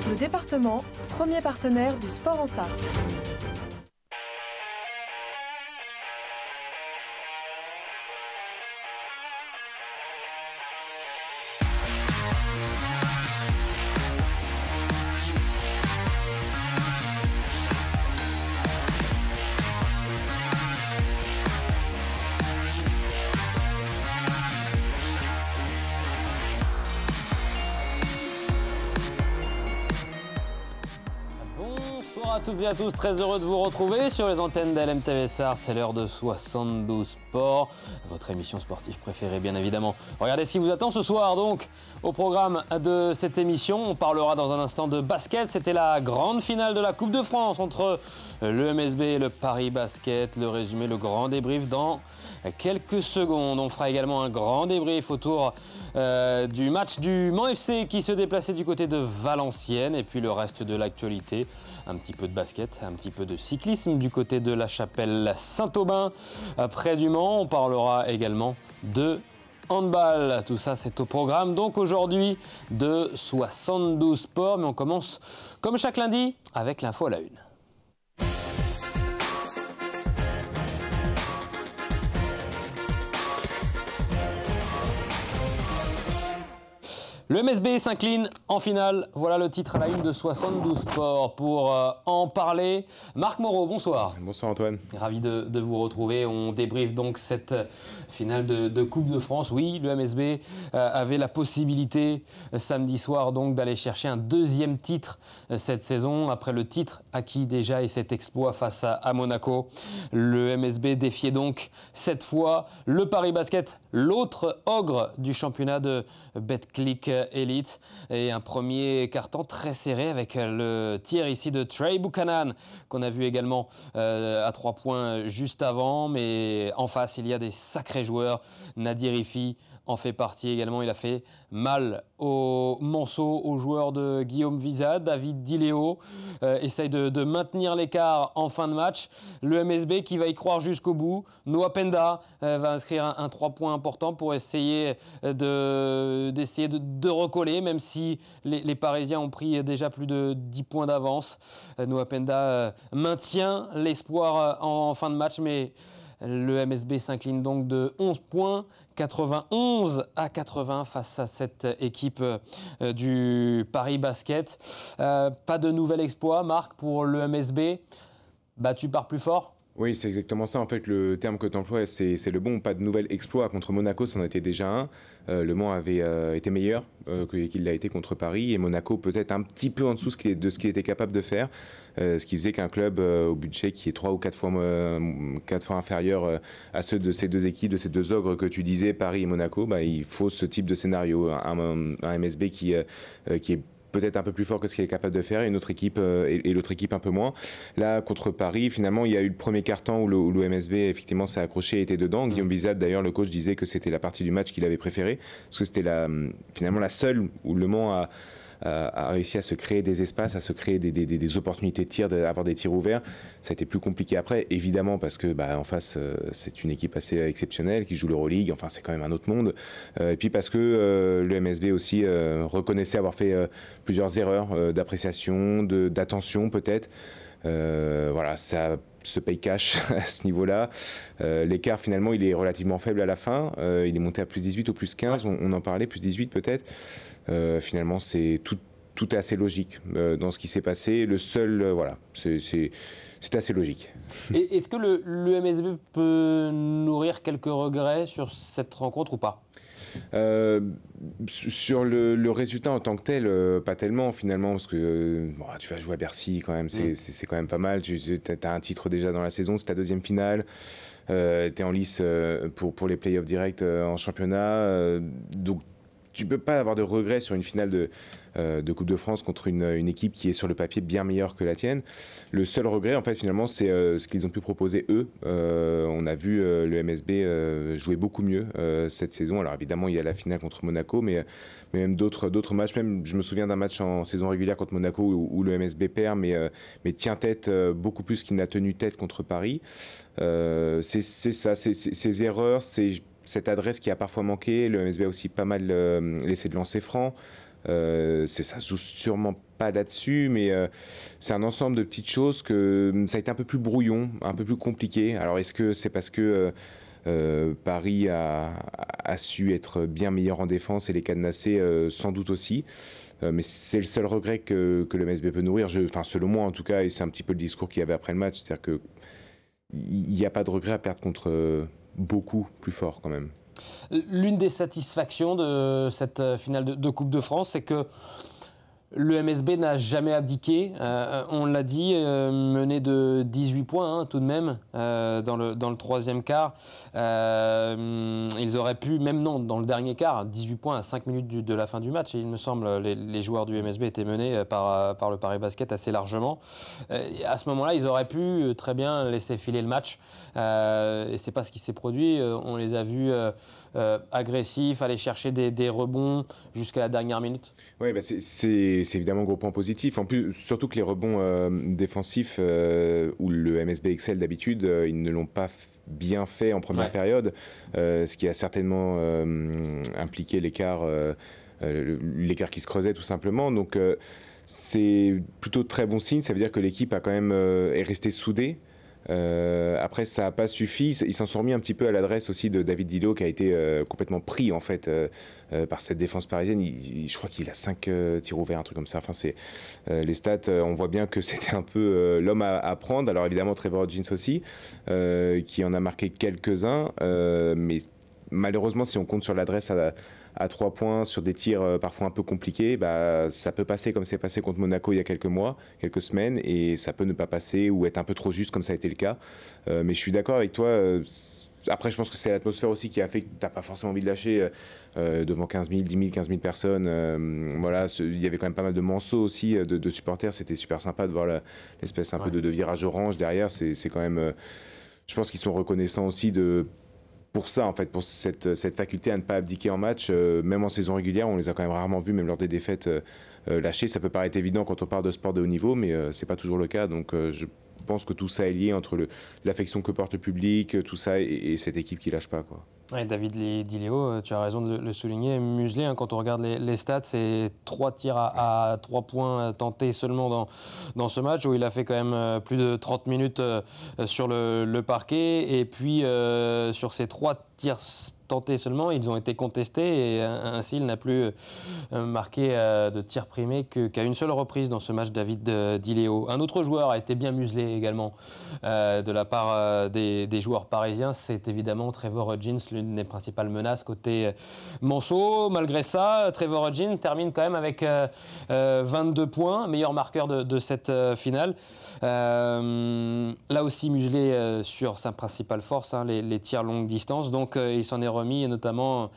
Le département, premier partenaire du sport en Sarthe. Bonsoir à toutes et à tous, très heureux de vous retrouver sur les antennes d'LMTV Sarthe. C'est l'heure de 72 Sport, votre émission sportive préférée bien évidemment. Regardez ce qui vous attend ce soir donc au programme de cette émission. On parlera dans un instant de basket. C'était la grande finale de la Coupe de France entre le MSB et le Paris Basket. Le résumé, le grand débrief dans quelques secondes. On fera également un grand débrief autour du match du Mans FC qui se déplaçait du côté de Valenciennes. Et puis le reste de l'actualité, un petit peu de basket, un petit peu de cyclisme du côté de la chapelle Saint-Aubin près du Mans. On parlera également de handball. Tout ça, c'est au programme donc aujourd'hui de 72 Sports. Mais on commence comme chaque lundi avec l'info à la une. Le MSB s'incline en finale. Voilà le titre à la une de 72 Sports. Pour en parler, Marc Moreau, bonsoir. Bonsoir Antoine. Ravi de vous retrouver. On débriefe donc cette finale de Coupe de France. Oui, le MSB avait la possibilité samedi soir donc d'aller chercher un deuxième titre cette saison après le titre acquis déjà et cet exploit face à Monaco. Le MSB défiait donc cette fois le Paris Basket, l'autre ogre du championnat de Betclic Elite, et un premier carton très serré avec le tir ici de Trey Buchanan qu'on a vu également à 3 points juste avant, mais en face il y a des sacrés joueurs. Nadir Ifi en fait partie également. Il a fait mal au Manceau, aux joueurs de Guillaume Visa. David Diléo essaye de maintenir l'écart en fin de match. Le MSB qui va y croire jusqu'au bout. Noah Penda va inscrire un 3 points important pour essayer de recoller, même si les Parisiens ont pris déjà plus de 10 points d'avance. Noah Penda maintient l'espoir en fin de match, mais le MSB s'incline donc de 11 points, 91-80 face à cette équipe du Paris Basket. Pas de nouvel exploit, Marc, pour le MSB, battu par plus fort. Oui, c'est exactement ça. En fait, le terme que tu emploies, c'est le bon. Pas de nouvel exploit. Contre Monaco, ça en était déjà un. Le Mans avait été meilleur qu'il l'a été contre Paris. Et Monaco, peut-être un petit peu en dessous de ce qu'il était capable de faire. Ce qui faisait qu'un club au budget qui est 3 ou 4 fois inférieur à ceux de ces deux équipes, de ces deux ogres que tu disais, Paris et Monaco, il faut ce type de scénario. Un MSB qui est peut-être un peu plus fort que ce qu'il est capable de faire, et une autre équipe et l'autre équipe un peu moins. Là, contre Paris, finalement, il y a eu le premier quart-temps où le MSB effectivement s'est accroché et était dedans. Guillaume Bizat, d'ailleurs, le coach disait que c'était la partie du match qu'il avait préférée, parce que c'était finalement la seule où Le Mans a réussi à se créer des espaces, à se créer des opportunités de tir, d'avoir des tirs ouverts. Ça a été plus compliqué après, évidemment, parce que en face, c'est une équipe assez exceptionnelle qui joue l'Euroleague. Enfin, c'est quand même un autre monde. Et puis parce que le MSB aussi reconnaissait avoir fait plusieurs erreurs d'appréciation, d'attention peut-être. Voilà, ça se paye cash à ce niveau-là. L'écart, finalement, il est relativement faible à la fin. Il est monté à plus 18 ou plus 15. On en parlait, plus 18 peut-être. Finalement, tout est assez logique dans ce qui s'est passé. Le seul, voilà, c'est assez logique. Et est-ce que le MSB peut nourrir quelques regrets sur cette rencontre ou pas ? Sur le résultat en tant que tel, pas tellement finalement, parce que tu vas jouer à Bercy quand même, c'est quand même pas mal. Tu as un titre déjà dans la saison, c'est ta deuxième finale, tu es en lice pour les playoffs directs en championnat, donc tu peux pas avoir de regrets sur une finale de Coupe de France contre une équipe qui est sur le papier bien meilleure que la tienne. Le seul regret, en fait, finalement, c'est ce qu'ils ont pu proposer eux. On a vu le MSB jouer beaucoup mieux cette saison. Alors évidemment, il y a la finale contre Monaco, mais même d'autres matchs. Même, je me souviens d'un match en saison régulière contre Monaco où le MSB perd, mais tient tête beaucoup plus qu'il n'a tenu tête contre Paris. C'est ça, ces erreurs, c'est cette adresse qui a parfois manqué. Le MSB a aussi pas mal laissé de lancer franc. Ça se joue sûrement pas là-dessus, mais c'est un ensemble de petites choses que ça a été un peu plus brouillon, un peu plus compliqué. Alors est-ce que c'est parce que Paris a su être bien meilleur en défense et les cadenasser sans doute aussi. Mais c'est le seul regret que le MSB peut nourrir, enfin selon moi en tout cas, et c'est un petit peu le discours qu'il y avait après le match, c'est-à-dire qu'il n'y a pas de regret à perdre contre beaucoup plus fort quand même. L'une des satisfactions de cette finale de Coupe de France, c'est que le MSB n'a jamais abdiqué, on l'a dit, mené de 18 points tout de même dans le troisième quart. Ils auraient pu, même non, dans le dernier quart, 18 points à 5 minutes de la fin du match. Et il me semble les joueurs du MSB étaient menés par le Paris Basket assez largement. À ce moment-là, ils auraient pu très bien laisser filer le match. Et c'est pas ce qui s'est produit. On les a vus agressifs, aller chercher des rebonds jusqu'à la dernière minute. Oui, bah c'est évidemment un gros point positif. En plus, surtout que les rebonds défensifs où le MSB excelle d'habitude, ils ne l'ont pas bien fait en première période, ce qui a certainement impliqué l'écart qui se creusait tout simplement. Donc c'est plutôt très bon signe. Ça veut dire que l'équipe a quand même est restée soudée. Après ça n'a pas suffi, ils s'en sont remis un petit peu à l'adresse aussi de David Dilo qui a été complètement pris en fait par cette défense parisienne. Je crois qu'il a 5 tirs ouverts, un truc comme ça. Enfin, les stats, on voit bien que c'était un peu l'homme à prendre. Alors évidemment Trevor Hodgins aussi qui en a marqué quelques-uns, mais malheureusement si on compte sur l'adresse à 3 points sur des tirs parfois un peu compliqués, ça peut passer comme c'est passé contre Monaco il y a quelques semaines, et ça peut ne pas passer ou être un peu trop juste comme ça a été le cas. Mais je suis d'accord avec toi. Après, je pense que c'est l'atmosphère aussi qui a fait que tu n'as pas forcément envie de lâcher devant 15 000, 10 000, 15 000 personnes. Voilà, il y avait quand même pas mal de manceaux aussi de supporters. C'était super sympa de voir l'espèce un peu de virage orange derrière. C'est quand même... je pense qu'ils sont reconnaissants aussi pour ça, en fait, pour cette faculté à ne pas abdiquer en match, même en saison régulière, on les a quand même rarement vus, même lors des défaites, lâcher. Ça peut paraître évident quand on parle de sport de haut niveau, mais c'est pas toujours le cas. Donc je pense que tout ça est lié entre l'affection que porte le public, tout ça, et cette équipe qui lâche pas, quoi. Ouais, David Diléo, tu as raison de le souligner, muselé, quand on regarde les stats, c'est 3 tirs à 3 points tentés seulement dans ce match, où il a fait quand même plus de 30 minutes sur le parquet, et puis sur ces 3 tirs tentés seulement, ils ont été contestés, et ainsi il n'a plus marqué de tirs primés qu'à une seule reprise dans ce match, David Diléo. Un autre joueur a été bien muselé également de la part des joueurs parisiens, c'est évidemment Trevor Hodgins, l'une des principales menaces côté Manceau. Malgré ça, Trevor Hodgins termine quand même avec 22 points, meilleur marqueur de cette finale. Là aussi muselé sur sa principale force, les tirs longue distance, donc il s'en est remis, et notamment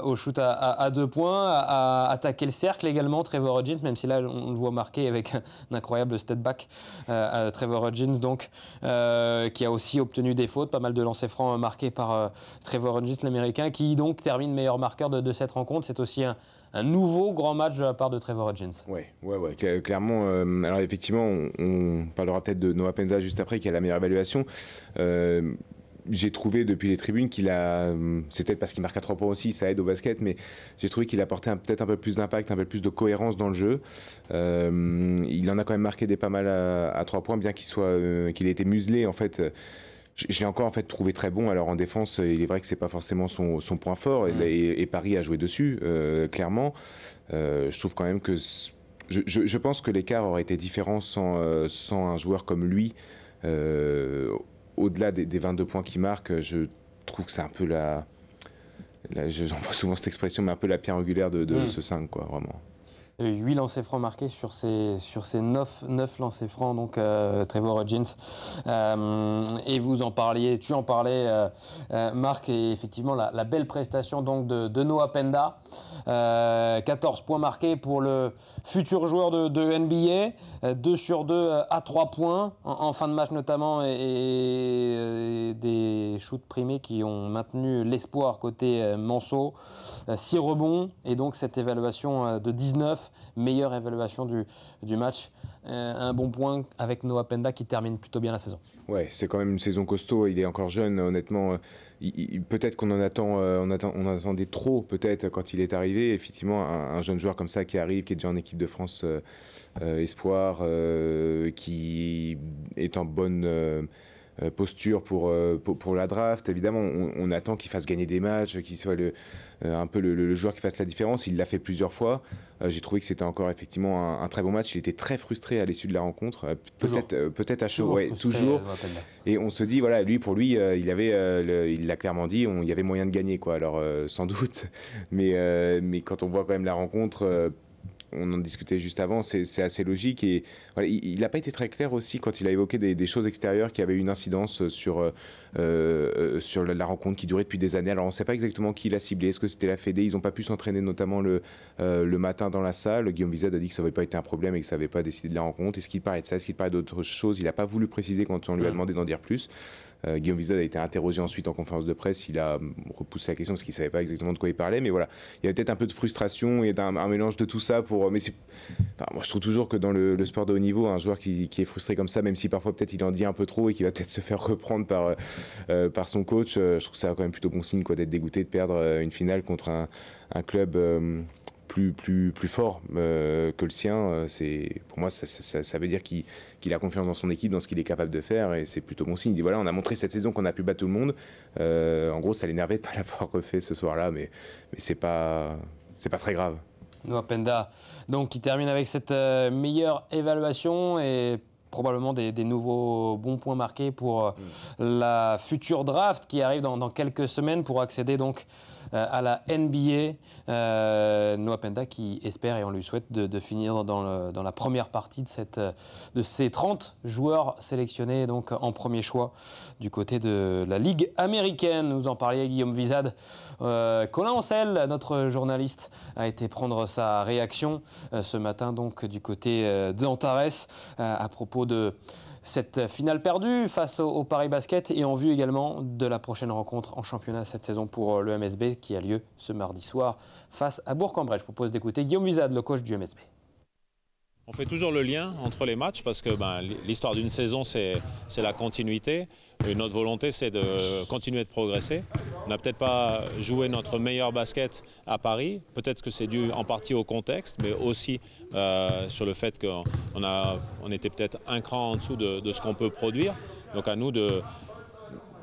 au shoot à 2 points, à attaquer le cercle également, Trevor Hodgins, même si là on le voit marquer avec un incroyable step back, Trevor Hodgins donc, qui a aussi obtenu des fautes, pas mal de lancers francs marqués par Trevor Hodgins, l'américain, qui donc termine meilleur marqueur de cette rencontre. C'est aussi un nouveau grand match de la part de Trevor Hodgins. Ouais, clairement. Alors effectivement, on parlera peut-être de Noah Penda juste après, qui a la meilleure évaluation. J'ai trouvé depuis les tribunes qu'il a, c'est peut-être parce qu'il marque à 3 points aussi, ça aide au basket, mais j'ai trouvé qu'il apportait peut-être un peu plus d'impact, un peu plus de cohérence dans le jeu. Il en a quand même marqué des pas mal à 3 points, bien qu'il ait été muselé en fait. Je l'ai encore en fait trouvé très bon. Alors en défense, il est vrai que c'est pas forcément son point fort, et Paris a joué dessus clairement. Je trouve quand même que je pense que l'écart aurait été différent sans un joueur comme lui. Au-delà des 22 points qu'il marque, je trouve que c'est un peu j'emploie souvent cette expression, mais un peu la pierre angulaire de ce 5, quoi, vraiment. 8 lancers francs marqués sur ces 9 lancers francs, donc Trevor Hodgins. Et tu en parlais, Marc, et effectivement la belle prestation donc de Noah Penda. 14 points marqués pour le futur joueur de NBA, 2 sur 2 à 3 points en fin de match notamment, et des shoots primés qui ont maintenu l'espoir côté Manceau. 6 rebonds, et donc cette évaluation de 19. meilleure évaluation du match. Un bon point avec Noah Penda qui termine plutôt bien la saison. Ouais, c'est quand même une saison costaud. Il est encore jeune, honnêtement. Peut-être qu'on on attendait trop, peut-être, quand il est arrivé. Effectivement, un jeune joueur comme ça qui arrive, qui est déjà en équipe de France espoir, qui est en bonne posture pour la draft. Évidemment, on attend qu'il fasse gagner des matchs, qu'il soit un peu le joueur qui fasse la différence. Il l'a fait plusieurs fois. J'ai trouvé que c'était encore effectivement un très bon match. Il était très frustré à l'issue de la rencontre. Peut-être à chaud, ouais, toujours. Et on se dit, voilà, pour lui, il l'a clairement dit, il y avait moyen de gagner, quoi. Alors, sans doute. Mais quand on voit quand même la rencontre, on en discutait juste avant, c'est assez logique. Et voilà, il n'a pas été très clair aussi quand il a évoqué des choses extérieures qui avaient une incidence sur la rencontre qui durait depuis des années. Alors on ne sait pas exactement qui l'a ciblé. Est-ce que c'était la Fédé? Ils n'ont pas pu s'entraîner notamment le matin dans la salle. Guillaume Vizade a dit que ça n'avait pas été un problème et que ça n'avait pas décidé de la rencontre. Est-ce qu'il parlait de ça? Est-ce qu'il parlait d'autres choses? Il n'a pas voulu préciser quand on lui a demandé d'en dire plus. Guillaume Vizade a été interrogé ensuite en conférence de presse. Il a repoussé la question parce qu'il ne savait pas exactement de quoi il parlait. Mais voilà, il y avait peut-être un peu de frustration et un mélange de tout ça. Moi, je trouve toujours que dans le sport de haut niveau, un joueur qui est frustré comme ça, même si parfois peut-être il en dit un peu trop et qu'il va peut-être se faire reprendre par son coach, je trouve que ça a quand même plutôt bon signe, quoi, d'être dégoûté de perdre une finale contre un club plus fort que le sien. Pour moi, ça veut dire qu'il a confiance dans son équipe, dans ce qu'il est capable de faire, et c'est plutôt bon signe. Il dit voilà, on a montré cette saison qu'on a pu battre tout le monde. En gros, ça l'énervait de ne pas l'avoir refait ce soir-là, mais c'est pas très grave. Noah Penda, donc, qui termine avec cette meilleure évaluation et probablement des nouveaux bons points marqués pour la future draft qui arrive dans quelques semaines pour accéder donc à la NBA. Noah Penda qui espère, et on lui souhaite, de finir dans la première partie de ces 30 joueurs sélectionnés donc en premier choix du côté de la Ligue américaine. Nous en parliez, Guillaume Vizade. Colin Ancel, notre journaliste, a été prendre sa réaction ce matin donc du côté d'Antares à propos de cette finale perdue face au Paris Basket et en vue également de la prochaine rencontre en championnat cette saison pour le MSB qui a lieu ce mardi soir face à Bourg-en-Bresse. Je propose d'écouter Guillaume Vizade, le coach du MSB. On fait toujours le lien entre les matchs parce que l'histoire d'une saison, c'est la continuité. Et notre volonté, c'est de continuer de progresser. On n'a peut-être pas joué notre meilleur basket à Paris. Peut-être que c'est dû en partie au contexte, mais aussi sur le fait qu'on était peut-être un cran en dessous de ce qu'on peut produire. Donc à nous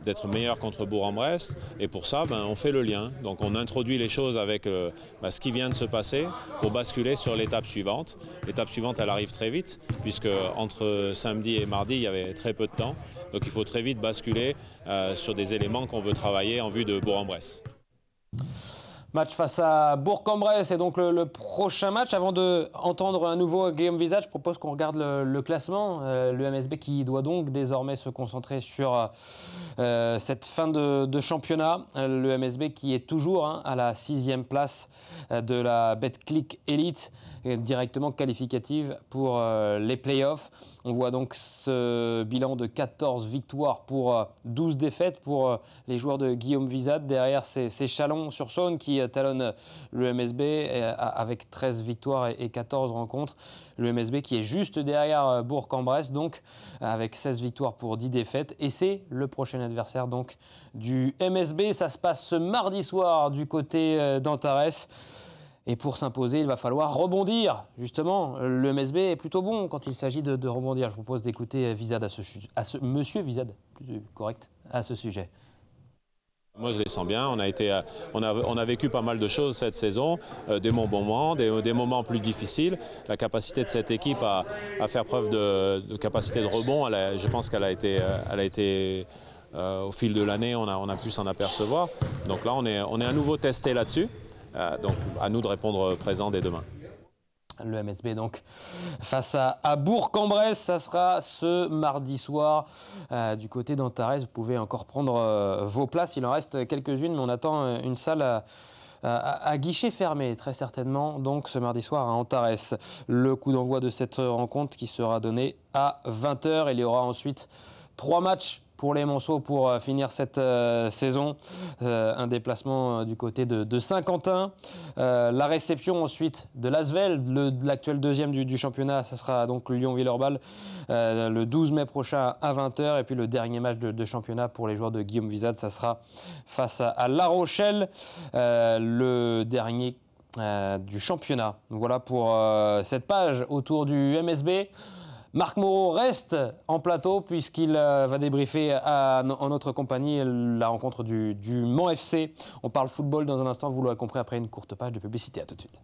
d'être meilleur contre Bourg-en-Bresse, et pour ça on fait le lien, donc on introduit les choses avec ce qui vient de se passer pour basculer sur l'étape suivante. L'étape suivante, elle arrive très vite puisque entre samedi et mardi il y avait très peu de temps, donc il faut très vite basculer sur des éléments qu'on veut travailler en vue de Bourg-en-Bresse. Match face à Bourg-en-Bresse et donc le prochain match. Avant d'entendre un nouveau Guillaume Vizade, je propose qu'on regarde le classement. Le MSB qui doit donc désormais se concentrer sur cette fin de championnat. Le MSB qui est toujours à la 6e place de la Betclic Elite, directement qualificative pour les playoffs. On voit donc ce bilan de 14 victoires pour 12 défaites pour les joueurs de Guillaume Vizade. Derrière, c'est Chalon-sur-Saône qui talonne le MSB avec 13 victoires et 14 rencontres. Le MSB qui est juste derrière Bourg-en-Bresse, donc avec 16 victoires pour 10 défaites. Et c'est le prochain adversaire donc du MSB. Ça se passe ce mardi soir du côté d'Antares. Et pour s'imposer, il va falloir rebondir. Justement, le MSB est plutôt bon quand il s'agit de rebondir. Je vous propose d'écouter Vizade Monsieur Vizade, plus correct, à ce sujet. Moi, je les sens bien. On a vécu pas mal de choses cette saison, des bons moments, des moments plus difficiles. La capacité de cette équipe à faire preuve de capacité de rebond, je pense qu'elle a été au fil de l'année, on a pu s'en apercevoir. Donc là, on est à nouveau testé là-dessus. Donc à nous de répondre présent dès demain. Le MSB donc face à Bourg-en-Bresse, ça sera ce mardi soir du côté d'Antares. Vous pouvez encore prendre vos places, il en reste quelques-unes, mais on attend une salle à guichet fermé très certainement, donc ce mardi soir à Antares. Le coup d'envoi de cette rencontre qui sera donné à 20h. Il y aura ensuite 3 matchs pour les Monceaux pour finir cette saison. Un déplacement du côté de Saint-Quentin. La réception ensuite de l'Asvel, l'actuel deuxième du championnat. Ça sera donc Lyon-Villeurbanne le 12 mai prochain à 20h. Et puis le dernier match de championnat pour les joueurs de Guillaume Vizade, ça sera face à La Rochelle, le dernier du championnat. Donc voilà pour cette page autour du MSB. Marc Moreau reste en plateau puisqu'il va débriefer en notre compagnie la rencontre du Mans FC. On parle football dans un instant, vous l'aurez compris, après une courte page de publicité. À tout de suite.